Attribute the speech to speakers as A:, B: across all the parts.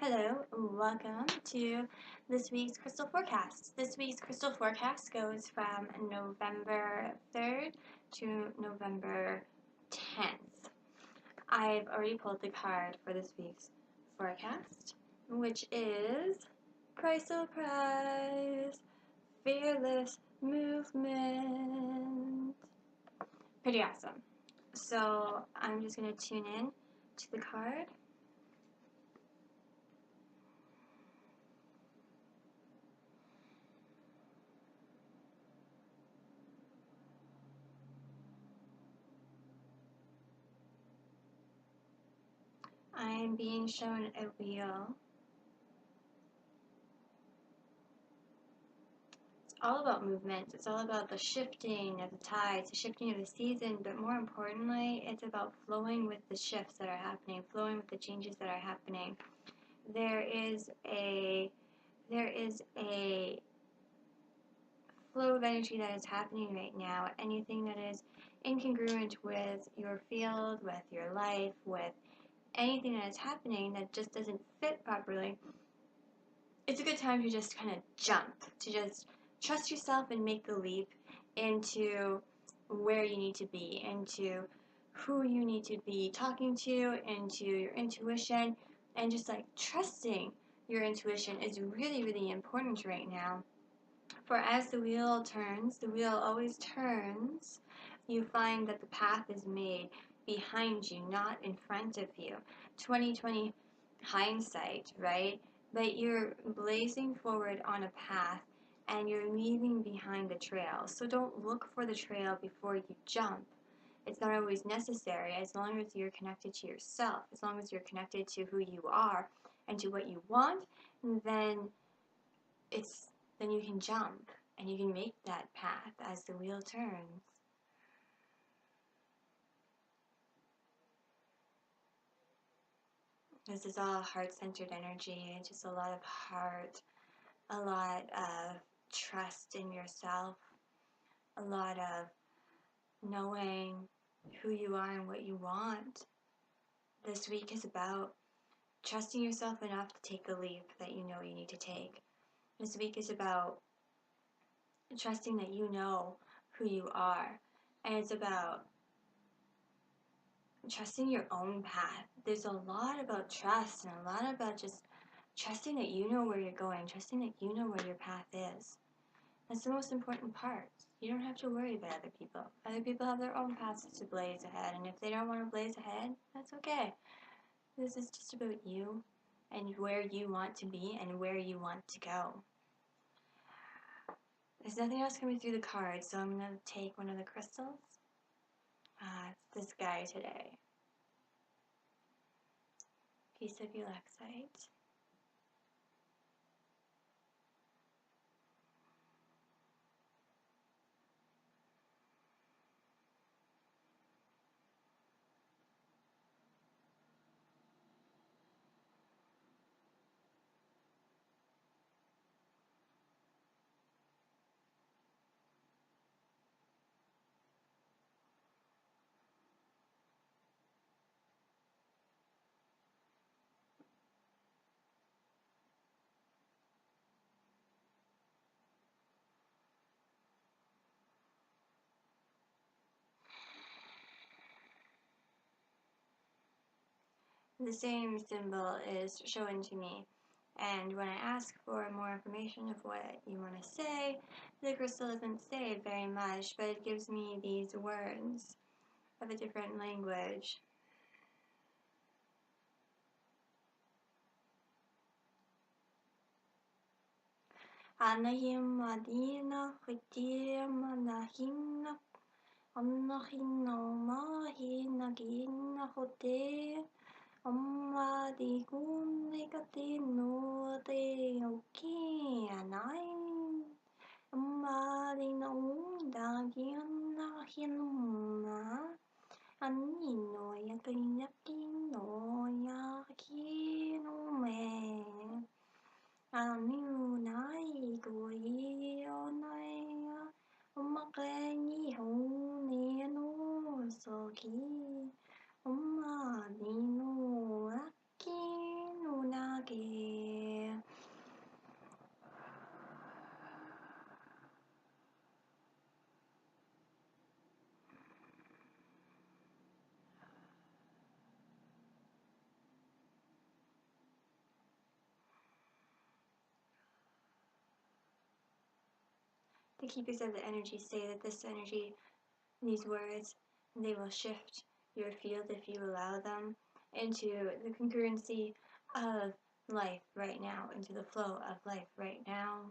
A: Hello, welcome to this week's crystal forecast. This week's crystal forecast goes from November 3rd to November 10th. I've already pulled the card for this week's forecast, which is Chrysoprase, Fearless Movement. Pretty awesome. So I'm just going to tune in to the card. I'm being shown a wheel. It's all about movement. It's all about the shifting of the tides, the shifting of the season, but more importantly, it's about flowing with the shifts that are happening, flowing with the changes that are happening. There is a flow of energy that is happening right now. Anything that is incongruent with your field, with your life, with anything that is happening that just doesn't fit properly, it's a good time to just kind of jump, to just trust yourself and make the leap into where you need to be, into who you need to be talking to, into your intuition, and just like trusting your intuition is really, really important right now. For as the wheel turns, the wheel always turns, you find that the path is made behind you, not in front of you. 2020 hindsight, right? But you're blazing forward on a path and you're leaving behind the trail. So don't look for the trail before you jump. It's not always necessary as long as you're connected to yourself, as long as you're connected to who you are and to what you want, then it's then you can jump and you can make that path as the wheel turns. This is all heart-centered energy, just a lot of heart, a lot of trust in yourself, a lot of knowing who you are and what you want. This week is about trusting yourself enough to take the leap that you know you need to take. This week is about trusting that you know who you are, and it's about trusting your own path. There's a lot about trust and a lot about just trusting that you know where you're going, trusting that you know where your path is. That's the most important part. You don't have to worry about other people. Other people have their own paths to blaze ahead, and if they don't want to blaze ahead, that's okay. This is just about you and where you want to be and where you want to go. There's nothing else coming through the cards, so I'm going to take one of the crystals. It's this guy today. Piece of Ulexite. The same symbol is shown to me, and when I ask for more information of what you want to say, the crystal doesn't say very much, but it gives me these words of a different language. Anahim Madina Hitima Nahina Anahino Mahina Gina Hote Amma di gunne katino te oki anai. Amma di naunda gianna hinuma. Anino yakinakino yakino me. Anu nai goi onai. Umakani honi no soki. Amma di no aki no nage the keepers of the energy say that this energy, these words, they will shift your field if you allow them into the congruency of life right now, into the flow of life right now.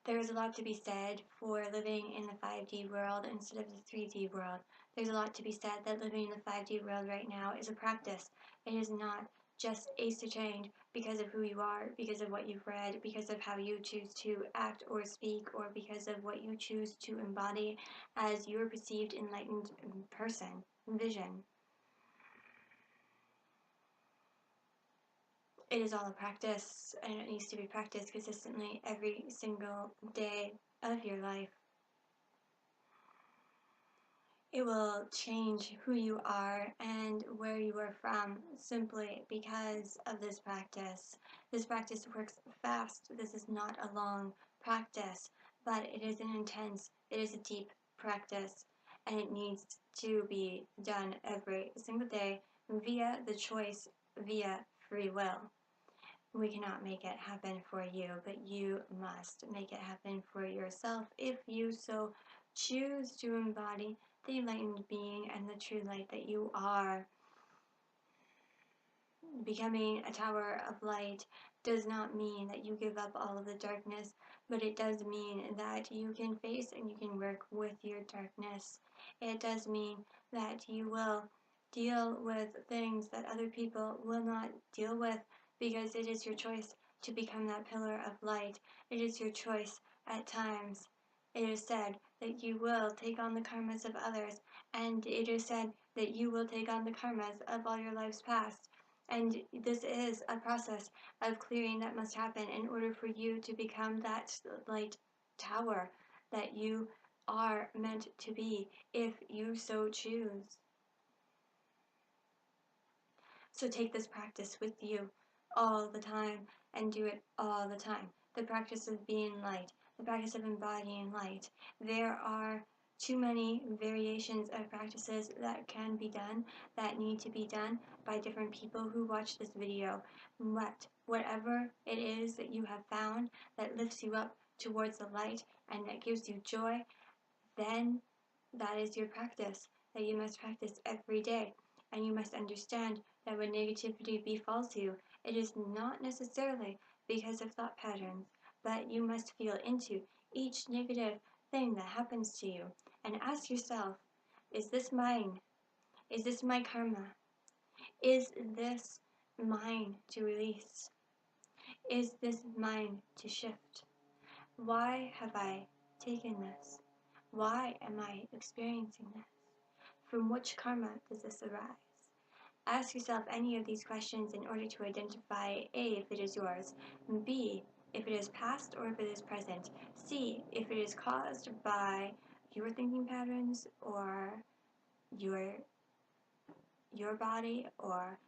A: There is a lot to be said for living in the 5D world instead of the 3D world. There's a lot to be said that living in the 5D world right now is a practice. It is not just ascertained because of who you are, because of what you've read, because of how you choose to act or speak, or because of what you choose to embody as your perceived enlightened person, vision. It is all a practice, and it needs to be practiced consistently every single day of your life. It will change who you are and where you are from simply because of this practice. This practice works fast. This is not a long practice, but it is an intense, it is a deep practice, and it needs to be done every single day via the choice, via free will. We cannot make it happen for you, but you must make it happen for yourself if you so choose to embody the enlightened being and the true light that you are. Becoming a tower of light does not mean that you give up all of the darkness, but it does mean that you can face and you can work with your darkness. It does mean that you will deal with things that other people will not deal with, because it is your choice to become that pillar of light. It is your choice at times. It is said that you will take on the karmas of others, and it is said that you will take on the karmas of all your lives past. And this is a process of clearing that must happen in order for you to become that light tower that you are meant to be if you so choose. So take this practice with you all the time and do it all the time. The practice of being light, the practice of embodying light. There are too many variations of practices that can be done, that need to be done by different people who watch this video. Whatever it is that you have found that lifts you up towards the light and that gives you joy, then that is your practice that you must practice every day. And you must understand that when negativity befalls you, it is not necessarily because of thought patterns, but you must feel into each negative thing that happens to you and ask yourself, is this mine? Is this my karma? Is this mine to release? Is this mine to shift? Why have I taken this? Why am I experiencing this? From which karma does this arise? Ask yourself any of these questions in order to identify A, if it is yours, B, if it is past or if it is present, C, if it is caused by your thinking patterns or your body, or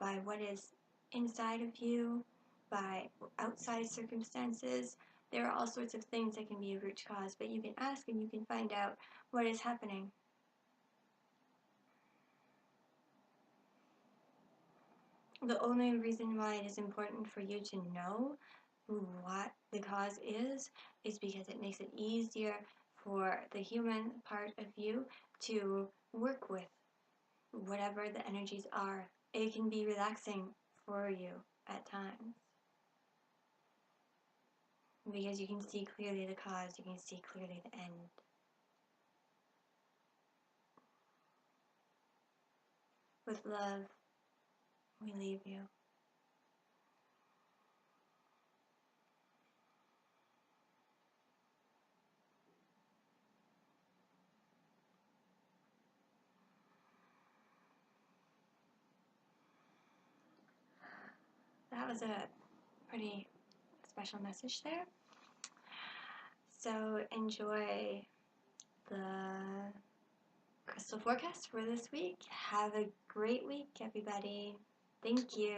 A: by what is inside of you, by outside circumstances. There are all sorts of things that can be a root cause, but you can ask and you can find out what is happening. The only reason why it is important for you to know what the cause is because it makes it easier for the human part of you to work with whatever the energies are. It can be relaxing for you at times because you can see clearly the cause, you can see clearly the end. With love, we leave you. That was a pretty special message there. So enjoy the crystal forecast for this week. Have a great week, everybody. Thank you.